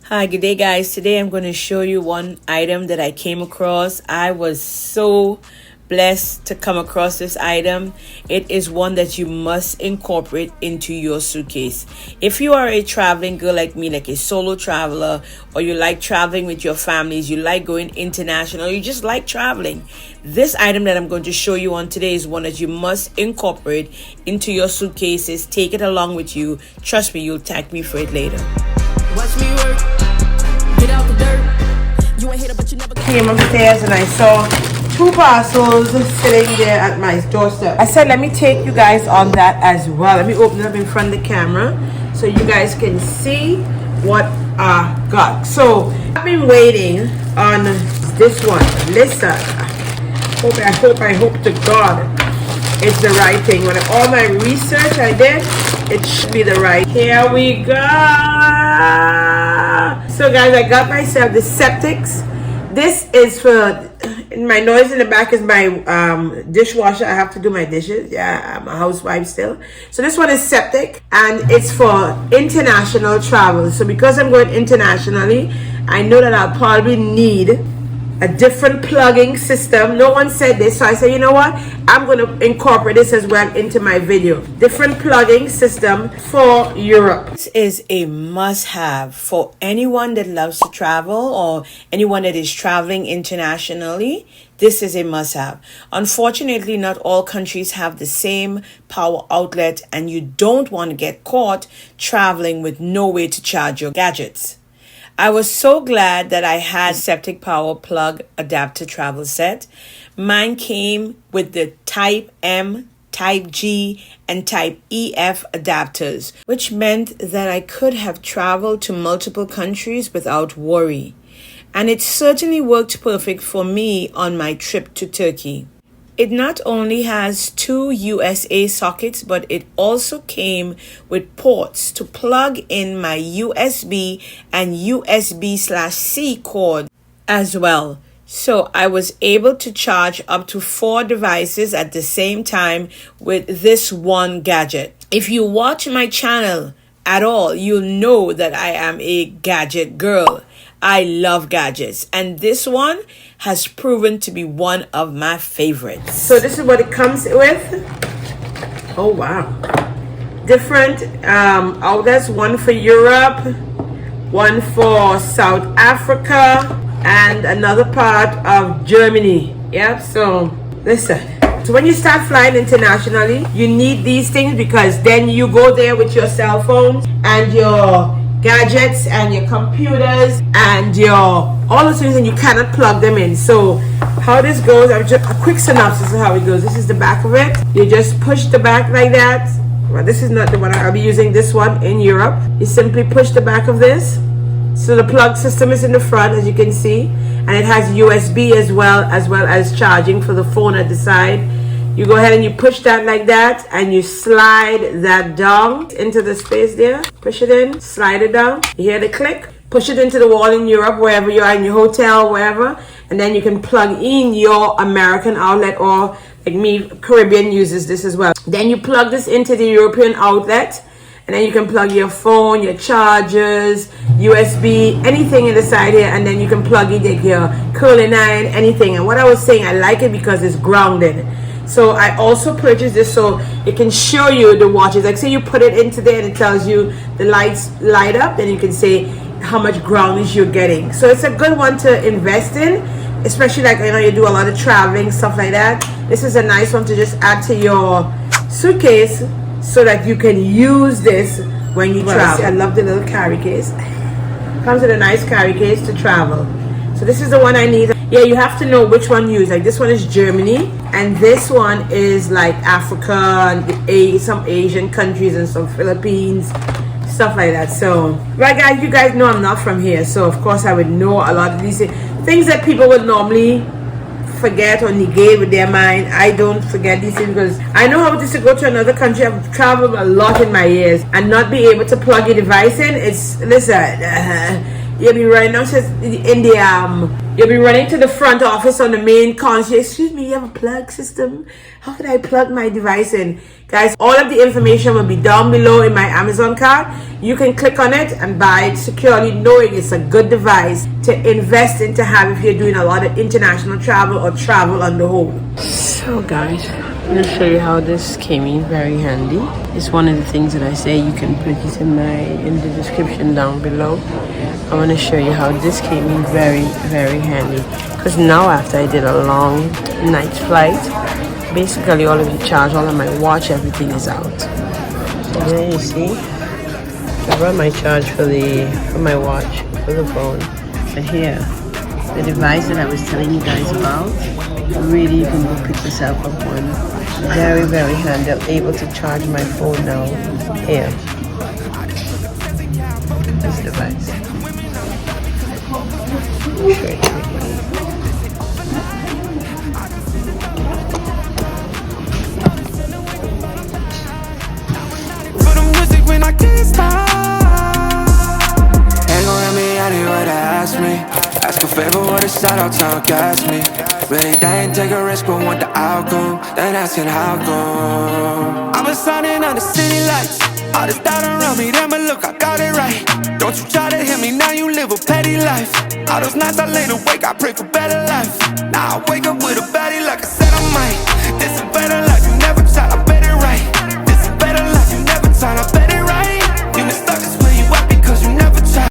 Hi, good day guys. Today I'm going to show you one item that I came across. I was so blessed to come across this item. It is one that you must incorporate into your suitcase. If you are a traveling girl like me, like a solo traveler, or you like traveling with your families, you like going international, you just like traveling, this item that I'm going to show you on today is one that you must incorporate into your suitcases. Take it along with you. Trust me, you'll thank me for it later. Watch me work. Get out the dirt. You ain't hit it, but you never Came upstairs and I saw 2 parcels sitting there at my doorstep. I said, let me take you guys on that as well. Let me open it up in front of the camera so you guys can see what I got. So I've been waiting on this one. Listen, I hope to God it's the right thing. When all my research I did, it should be the right. Here we go. So guys, I got myself the Ceptics. This is for, my noise in the back is my dishwasher. I have to do my dishes. Yeah, I'm a housewife still. So this one is Ceptic and it's for international travel. So because I'm going internationally, I know that I'll probably need a different plugging system. No one said this, so I said, you know what, I'm going to incorporate this as well into my video. Different plugging system for Europe. This is a must-have for anyone that loves to travel or anyone that is traveling internationally. This is a must-have. Unfortunately, not all countries have the same power outlet, and you don't want to get caught traveling with no way to charge your gadgets. I was so glad that I had Ceptic Power Plug Adapter travel set. Mine came with the Type M, Type G, and Type EF adapters, which meant that I could have traveled to multiple countries without worry. And it certainly worked perfect for me on my trip to Turkey. It not only has 2 USA sockets, but it also came with ports to plug in my USB and USB/C cord as well. So I was able to charge up to 4 devices at the same time with this one gadget. If you watch my channel at all, you'll know that I am a gadget girl. I love gadgets, and this one has proven to be one of my favorites. So this is what it comes with. Oh wow. Different outlets, one for Europe, one for South Africa, and another part of Germany. Yep, so listen. So when you start flying internationally, you need these things because then you go there with your cell phones and your gadgets and your computers and your all those things, and you cannot plug them in. So how this goes, just a quick synopsis of how it goes. This is the back of it. You just push the back like that. Well, this is not the one I'll be using, this one in Europe. You simply push the back of this. So the plug system is in the front, as you can see, and it has USB as well as charging for the phone at the side. You go ahead and you push that like that, and you slide that down into the space there. Push it in, slide it down. You hear the click? Push it into the wall in Europe, wherever you are, in your hotel, wherever. And then you can plug in your American outlet, or like me, Caribbean uses this as well. Then you plug this into the European outlet, and then you can plug your phone, your chargers, USB, anything in the side here, and then you can plug in like your curling iron, anything. And what I was saying, I like it because it's grounded. So I also purchased this so it can show you the watches. Like say you put it into there and it tells you the lights light up, then you can say how much groundage you're getting. So it's a good one to invest in, especially like, you know, you do a lot of traveling, stuff like that. This is a nice one to just add to your suitcase so that you can use this when you travel. I love the little carry case. Comes with a nice carry case to travel. So this is the one I need. Yeah, you have to know which one you use. Like this one is Germany, and this one is like Africa and some Asian countries and some Philippines, stuff like that. So, right guys, you guys know I'm not from here, so of course I would know a lot of these things that people would normally forget or negate with their mind. I don't forget these things because I know how it is to go to another country. I've traveled a lot in my years and not be able to plug your device in. It's, listen, You'll be running out in the you'll be running to the front office on the main counter. Excuse me, you have a plug system? How can I plug my device in? Guys, all of the information will be down below in my Amazon card. You can click on it and buy it securely, knowing it's a good device to invest in to have if you're doing a lot of international travel or travel on the whole. So guys, I'm going to show you how this came in very handy. It's one of the things that I say you can purchase in the description down below. I want to show you how this came in very, very handy. Because now after I did a long night's flight, basically all of the charge, all of my watch, everything is out. So there you see, I brought my charge for my watch, for the phone. But here, the device that I was telling you guys about, really you can go pick yourself up one. Very, very handy. I'm able to charge my phone now. Here, this device. I'll show it quickly. When I can't stop, ain't gon' let me anywhere to ask me. Ask a favor with a shout out, tell catch me. Really, they ain't take a risk, but want the outcome. Then asking how come. I've been signing under city lights. All this doubt around me, then but look, I got it right. Don't you try to hit me, now you live a petty life. All those nights I laid awake, I pray for better life. Now I wake up with a baddie like I said I might.